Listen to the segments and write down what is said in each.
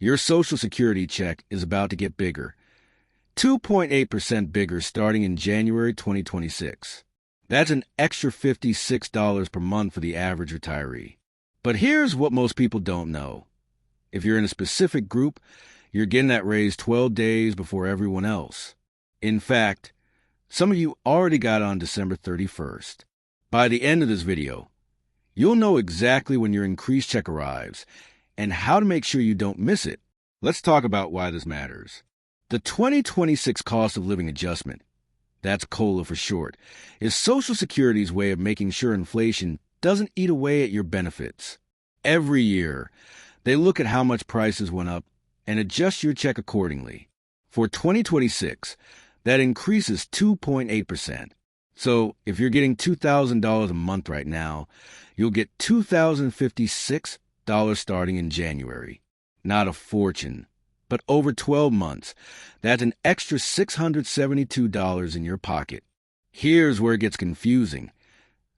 Your Social Security check is about to get bigger. 2.8% bigger starting in January 2026. That's an extra $56 per month for the average retiree. But here's what most people don't know. If you're in a specific group, you're getting that raise 12 days before everyone else. In fact, some of you already got on December 31st. By the end of this video, you'll know exactly when your increased check arrives and how to make sure you don't miss it. Let's talk about why this matters. The 2026 Cost of Living Adjustment, that's COLA for short, is Social Security's way of making sure inflation doesn't eat away at your benefits. Every year, they look at how much prices went up and adjust your check accordingly. For 2026, that increases 2.8%. So if you're getting $2,000 a month right now, you'll get $2,056 starting in January. Not a fortune, but over 12 months, that's an extra $672 in your pocket. Here's where it gets confusing.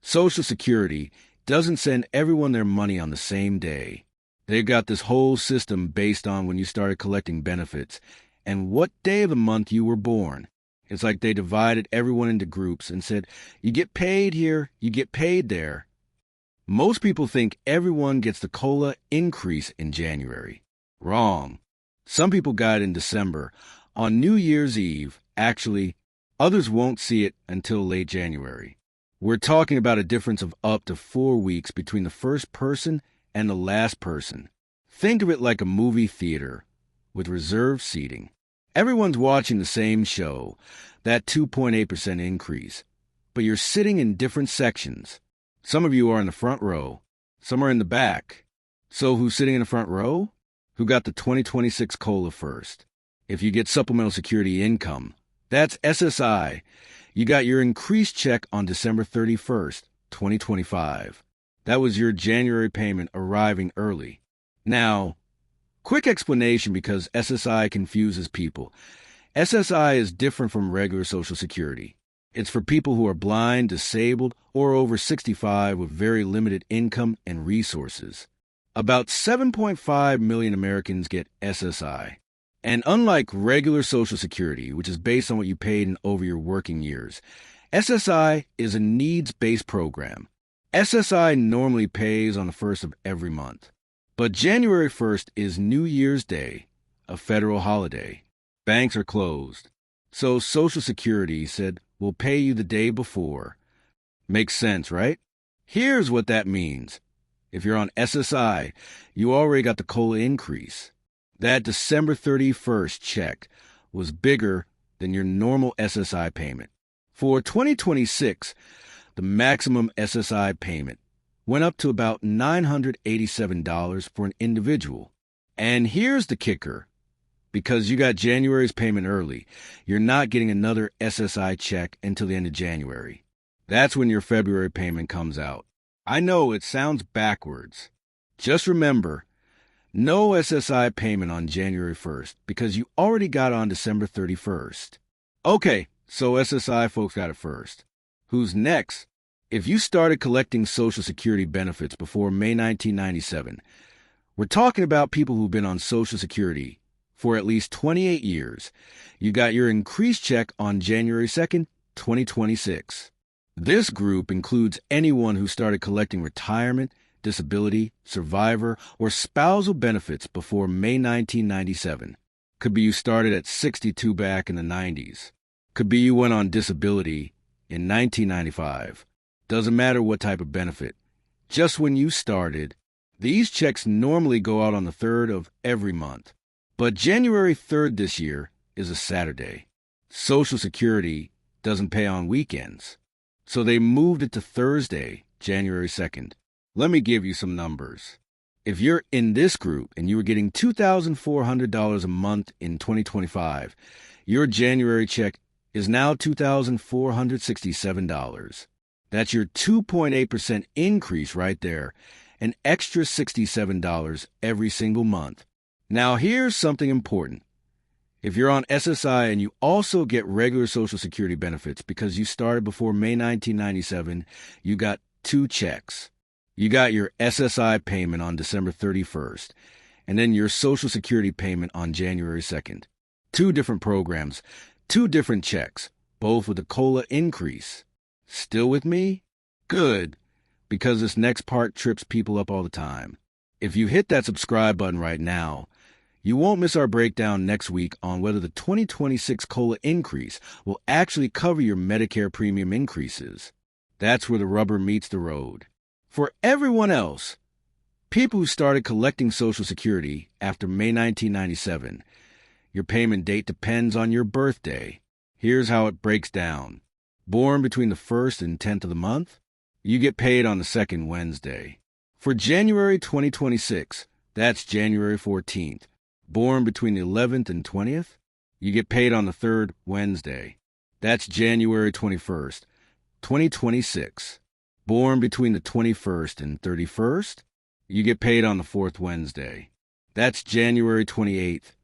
Social Security doesn't send everyone their money on the same day. They've got this whole system based on when you started collecting benefits and what day of the month you were born. It's like they divided everyone into groups and said, you get paid here, you get paid there. Most people think everyone gets the COLA increase in January. Wrong. Some people got it in December. On New Year's Eve, actually, others won't see it until late January. We're talking about a difference of up to 4 weeks between the first person and the last person. Think of it like a movie theater with reserved seating. Everyone's watching the same show, that 2.8% increase, but you're sitting in different sections. Some of you are in the front row, some are in the back. So who's sitting in the front row? Who got the 2026 COLA first? If you get supplemental security income, that's SSI. You got your increased check on December 31st, 2025. That was your January payment arriving early. Now, quick explanation because SSI confuses people. SSI is different from regular Social Security. It's for people who are blind, disabled, or over 65 with very limited income and resources. About 7.5 million Americans get SSI. And unlike regular Social Security, which is based on what you paid in over your working years, SSI is a needs-based program. SSI normally pays on the first of every month. But January 1st is New Year's Day, a federal holiday. Banks are closed. So Social Security said, we'll pay you the day before. Makes sense, right? Here's what that means. If you're on SSI, you already got the COLA increase. That December 31st check was bigger than your normal SSI payment. For 2026, the maximum SSI payment went up to about $987 for an individual. And here's the kicker. Because you got January's payment early, you're not getting another SSI check until the end of January. That's when your February payment comes out. I know it sounds backwards. Just remember, no SSI payment on January 1st because you already got on December 31st. Okay, so SSI folks got it first. Who's next? If you started collecting Social Security benefits before May 1997, we're talking about people who've been on Social Security for at least 28 years. You got your increased check on January 2nd, 2026. This group includes anyone who started collecting retirement, disability, survivor, or spousal benefits before May 1997. Could be you started at 62 back in the 90s. Could be you went on disability in 1995. Doesn't matter what type of benefit. Just when you started, these checks normally go out on the 3rd of every month. But January 3rd this year is a Saturday. Social Security doesn't pay on weekends. So they moved it to Thursday, January 2nd. Let me give you some numbers. If you're in this group and you were getting $2,400 a month in 2025, your January check is now $2,467. That's your 2.8% increase right there, an extra $67 every single month. Now here's something important. If you're on SSI and you also get regular Social Security benefits because you started before May 1997, you got 2 checks. You got your SSI payment on December 31st, and then your Social Security payment on January 2nd. Two different programs, two different checks, both with a COLA increase. Still with me? Good, because this next part trips people up all the time. If you hit that subscribe button right now, you won't miss our breakdown next week on whether the 2026 COLA increase will actually cover your Medicare premium increases. That's where the rubber meets the road. For everyone else, people who started collecting Social Security after May 1997, your payment date depends on your birthday. Here's how it breaks down. Born between the 1st and 10th of the month, you get paid on the second Wednesday. For January 2026, that's January 14th. Born between the 11th and 20th, you get paid on the third Wednesday. That's January 21st, 2026. Born between the 21st and 31st, you get paid on the fourth Wednesday. That's January 28th,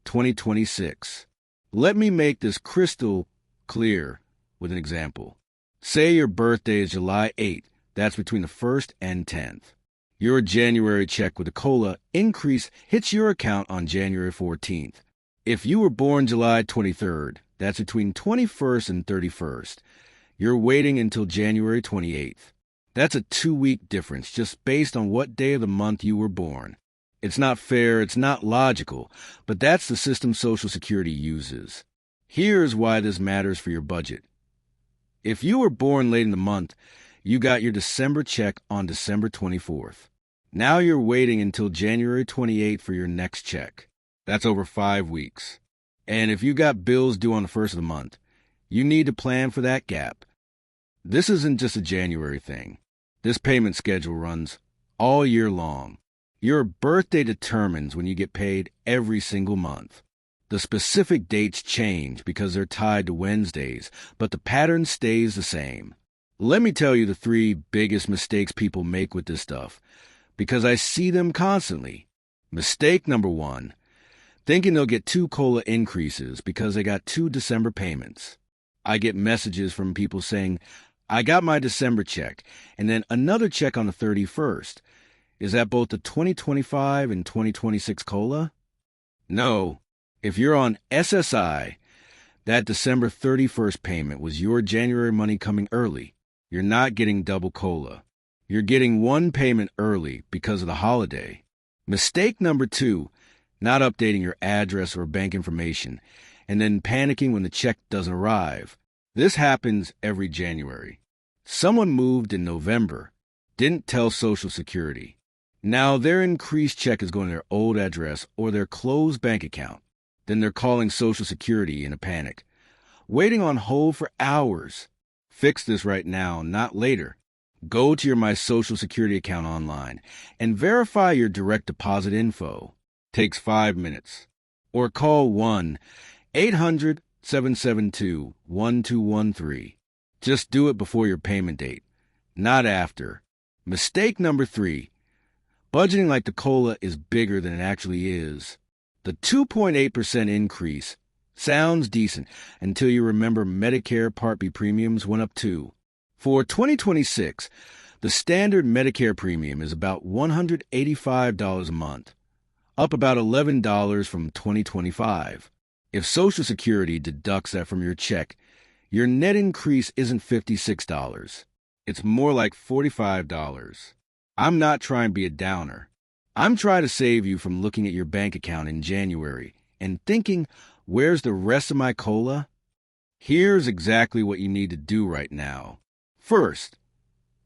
2026. Let me make this crystal clear with an example. Say your birthday is July 8th. That's between the 1st and 10th. Your January check with a COLA increase hits your account on January 14th. If you were born July 23rd, that's between 21st and 31st. You're waiting until January 28th. That's a 2-week difference just based on what day of the month you were born. It's not fair, it's not logical, but that's the system Social Security uses. Here's why this matters for your budget. If you were born late in the month, you got your December check on December 24th. Now you're waiting until January 28th for your next check. That's over 5 weeks. And if you got bills due on the 1st of the month, you need to plan for that gap. This isn't just a January thing. This payment schedule runs all year long. Your birthday determines when you get paid every single month. The specific dates change because they're tied to Wednesdays, but the pattern stays the same. Let me tell you the 3 biggest mistakes people make with this stuff, because I see them constantly. Mistake number 1, thinking they'll get 2 COLA increases because they got 2 December payments. I get messages from people saying, I got my December check, and then another check on the 31st. Is that both the 2025 and 2026 COLA? No. If you're on SSI, that December 31st payment was your January money coming early. You're not getting double COLA. You're getting 1 payment early because of the holiday. Mistake number 2, not updating your address or bank information, and then panicking when the check doesn't arrive. This happens every January. Someone moved in November, didn't tell Social Security. Now their increased check is going to their old address or their closed bank account. Then they're calling Social Security in a panic, waiting on hold for hours. Fix this right now, not later. Go to your My Social Security account online and verify your direct deposit info. Takes 5 minutes. Or call 1-800-772-1213. Just do it before your payment date, not after. Mistake number 3, budgeting like the COLA is bigger than it actually is. The 2.8% increase sounds decent until you remember Medicare Part B premiums went up too. For 2026, the standard Medicare premium is about $185 a month, up about $11 from 2025. If Social Security deducts that from your check, your net increase isn't $56. It's more like $45. I'm not trying to be a downer. I'm trying to save you from looking at your bank account in January and thinking, where's the rest of my COLA? Here's exactly what you need to do right now. First,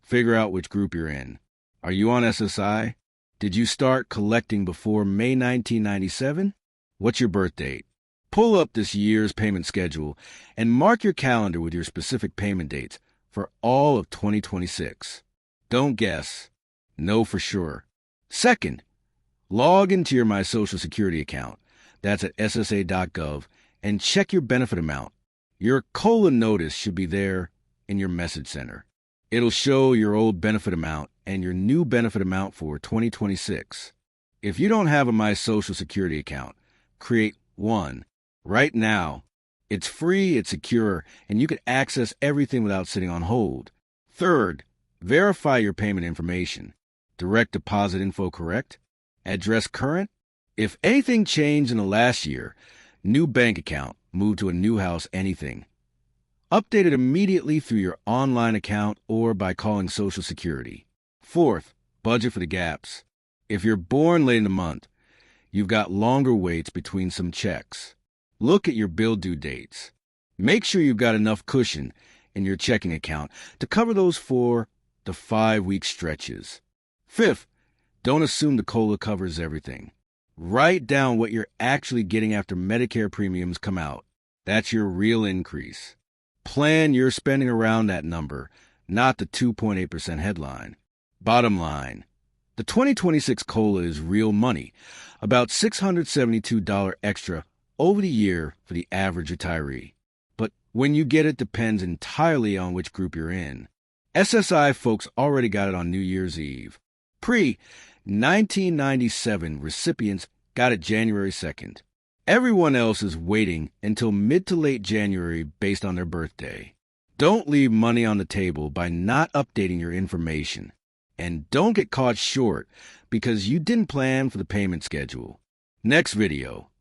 figure out which group you're in. Are you on SSI? Did you start collecting before May 1997? What's your birth date? Pull up this year's payment schedule and mark your calendar with your specific payment dates for all of 2026. Don't guess. Know for sure. Second, log into your My Social Security account. That's at ssa.gov, and check your benefit amount. Your COLA notice should be there in your message center. It'll show your old benefit amount and your new benefit amount for 2026. If you don't have a My Social Security account, create one right now. It's free, it's secure, and you can access everything without sitting on hold. Third, verify your payment information. Direct deposit info correct? Address current? If anything changed in the last year, new bank account, move to a new house, anything, update it immediately through your online account or by calling Social Security. Fourth, budget for the gaps. If you're born late in the month, you've got longer waits between some checks. Look at your bill due dates. Make sure you've got enough cushion in your checking account to cover those 4 to 5 week stretches. Fifth, don't assume the COLA covers everything. Write down what you're actually getting after Medicare premiums come out. That's your real increase. Plan your spending around that number, not the 2.8% headline. Bottom line, the 2026 COLA is real money, about $672 extra over the year for the average retiree. But when you get it depends entirely on which group you're in. SSI folks already got it on New Year's Eve. Pre-1997 recipients got it January 2nd. Everyone else is waiting until mid to late January based on their birthday. Don't leave money on the table by not updating your information. And don't get caught short because you didn't plan for the payment schedule. Next video,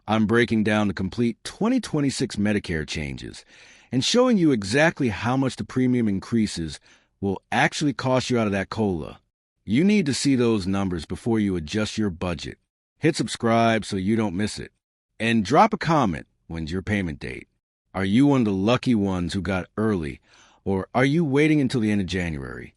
I'm breaking down the complete 2026 Medicare changes and showing you exactly how much the premium increases will actually cost you out of that COLA. You need to see those numbers before you adjust your budget. Hit subscribe so you don't miss it. And drop a comment. When's your payment date? Are you one of the lucky ones who got early, or are you waiting until the end of January?